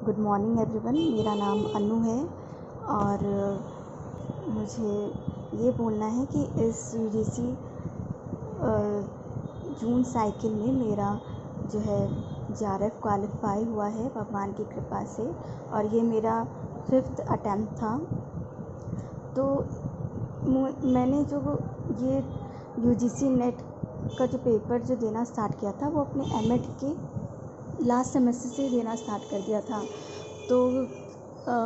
Good morning everyone. मेरा नाम अनु है और मुझे ये बोलना है कि इस यूजीसी जून साइकिल में मेरा जो है जेआरएफ क्वालिफाई हुआ है भगवान की कृपा से, और ये मेरा 5th अटैम्प्ट था। तो मैंने जो ये यूजीसी नेट का जो पेपर जो देना स्टार्ट किया था वो अपने एमएड के लास्ट सेमेस्टर से देना स्टार्ट कर दिया था। तो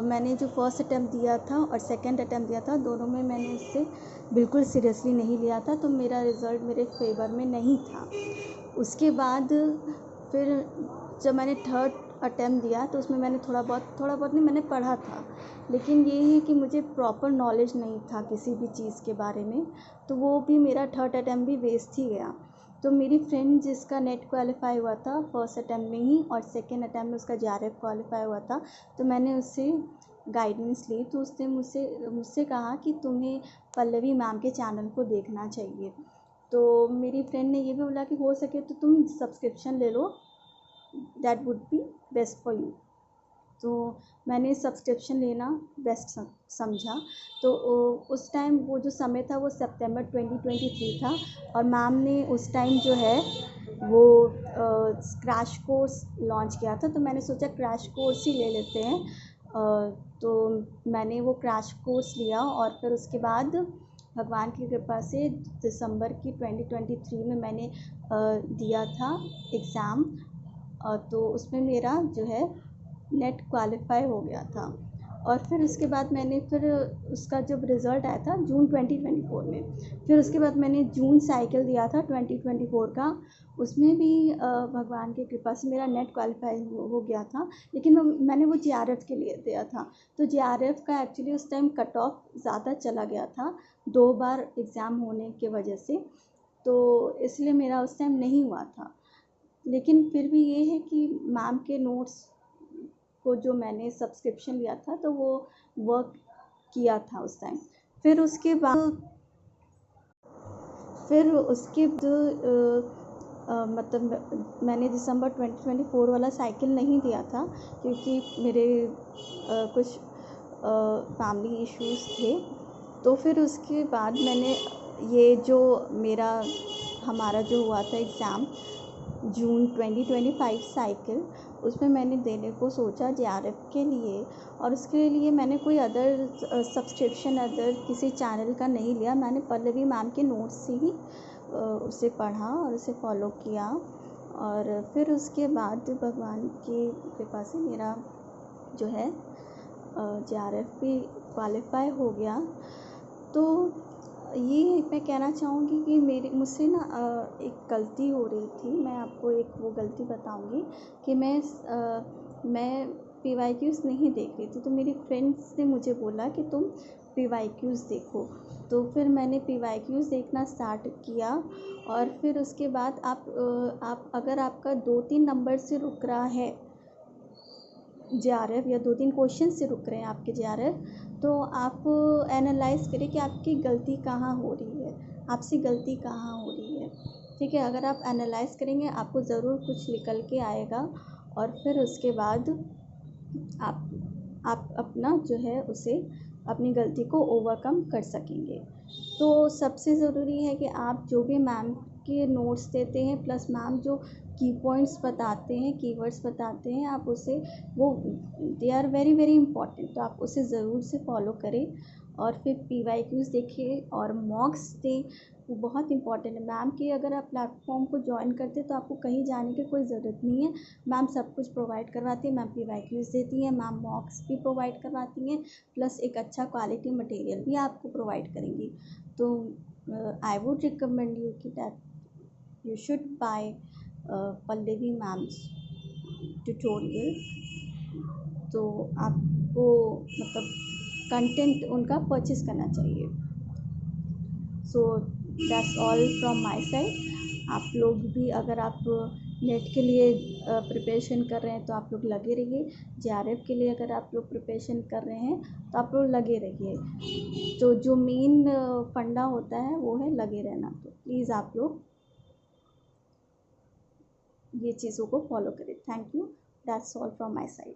मैंने जो फर्स्ट अटैम्प्ट दिया था और सेकंड अटैम्प्ट दिया था, दोनों में मैंने उससे बिल्कुल सीरियसली नहीं लिया था, तो मेरा रिज़ल्ट मेरे फेवर में नहीं था। उसके बाद फिर जब मैंने थर्ड अटैम्प्ट दिया तो उसमें मैंने थोड़ा बहुत नहीं मैंने पढ़ा था, लेकिन ये है कि मुझे प्रॉपर नॉलेज नहीं था किसी भी चीज़ के बारे में, तो वो भी मेरा थर्ड अटैम्प्ट भी वेस्ट ही गया। तो मेरी फ्रेंड जिसका नेट क्वालिफाई हुआ था फर्स्ट अटैम्प्ट में ही और सेकेंड अटैम्प्ट में उसका जेआरएफ क्वालिफाई हुआ था, तो मैंने उससे गाइडेंस ली। तो उसने मुझसे कहा कि तुम्हें पल्लवी मैम के चैनल को देखना चाहिए। तो मेरी फ्रेंड ने ये भी बोला कि हो सके तो तुम सब्सक्रिप्शन ले लो, that would be best for you. तो मैंने सब्सक्रिप्शन लेना बेस्ट समझा। तो उस टाइम वो जो समय था वो सितंबर 2023 था, और मैम ने उस टाइम जो है वो क्रैश कोर्स लॉन्च किया था। तो मैंने सोचा क्रैश कोर्स ही ले लेते हैं। तो मैंने वो क्रैश कोर्स लिया और फिर उसके बाद भगवान की कृपा से दिसंबर की 2023 में मैंने दिया था एग्ज़ाम। तो उसमें मेरा जो है नेट क्वालिफाई हो गया था। और फिर उसके बाद मैंने फिर उसका जब रिज़ल्ट आया था जून 2024 में, फिर उसके बाद मैंने जून साइकिल दिया था 2024 का। उसमें भी भगवान की कृपा से मेरा नेट क्वालिफाई हो गया था, लेकिन मैंने वो जेआरएफ के लिए दिया था। तो जेआरएफ का एक्चुअली उस टाइम कट ऑफ ज़्यादा चला गया था 2 बार एग्ज़ाम होने के वजह से, तो इसलिए मेरा उस टाइम नहीं हुआ था। लेकिन फिर भी ये है कि मैम के नोट्स को जो मैंने सब्सक्रिप्शन लिया था तो वो वर्क किया था उस टाइम। फिर उसके बाद मतलब मैंने दिसंबर 2024 वाला साइकिल नहीं दिया था, क्योंकि मेरे कुछ फैमिली इश्यूज़ थे। तो फिर उसके बाद मैंने ये जो हमारा जो हुआ था एग्ज़ाम जून 2025 साइकिल, उसमें मैंने देने को सोचा जेआरएफ के लिए, और उसके लिए मैंने कोई अदर सब्सक्रिप्शन किसी चैनल का नहीं लिया। मैंने पल्लवी मैम के नोट्स से ही उसे पढ़ा और उसे फॉलो किया, और फिर उसके बाद भगवान की कृपा से मेरा जो है जेआरएफ भी क्वालिफाई हो गया। तो ये मैं कहना चाहूँगी कि मुझसे ना एक गलती हो रही थी। मैं आपको एक वो गलती बताऊँगी कि मैं PYQs नहीं देख रही थी। तो मेरी फ्रेंड्स ने मुझे बोला कि तुम PYQs देखो। तो फिर मैंने PYQs देखना स्टार्ट किया, और फिर उसके बाद आप अगर आपका 2-3 नंबर से रुक रहा है जेआरएफ, या 2-3 क्वेश्चन से रुक रहे हैं आपके जेआरएफ, तो आप एनालाइज़ करें कि आपकी गलती कहाँ हो रही है, आपसे गलती कहाँ हो रही है। ठीक है, अगर आप एनालाइज़ करेंगे आपको ज़रूर कुछ निकल के आएगा, और फिर उसके बाद आप अपना जो है उसे अपनी गलती को ओवरकम कर सकेंगे। तो सबसे ज़रूरी है कि आप जो भी मैम के नोट्स देते हैं, प्लस मैम जो की पॉइंट्स बताते हैं, कीवर्ड्स बताते हैं, आप उसे they are very very important, तो आप उसे ज़रूर से फॉलो करें। और फिर PYQs देखिए और मॉक्स दें, वो बहुत इंपॉर्टेंट है। मैम के अगर आप प्लेटफॉर्म को ज्वाइन करते हैं तो आपको कहीं जाने की कोई ज़रूरत नहीं है। मैम सब कुछ प्रोवाइड करवाती है, मैम PYQs देती हैं, मैम मॉक्स भी प्रोवाइड करवाती हैं, प्लस एक अच्छा क्वालिटी मटेरियल भी आपको प्रोवाइड करेंगी। तो आई वुड रिकमेंड यू कि that you should buy Pallavi ma'am's tutorial. तो आपको मतलब कंटेंट उनका परचेज़ करना चाहिए। So that's all from my side. आप लोग भी अगर आप नेट के लिए प्रिपरेशन कर रहे हैं तो आप लोग लगे रहिए। जेआरएफ के लिए अगर आप लोग प्रिपरेशन कर रहे हैं तो आप लोग लगे रहिए। तो जो मेन फंडा होता है वो है लगे रहना। तो प्लीज़ आप लोग ये चीज़ों को फॉलो करें। Thank you, that's all from my side.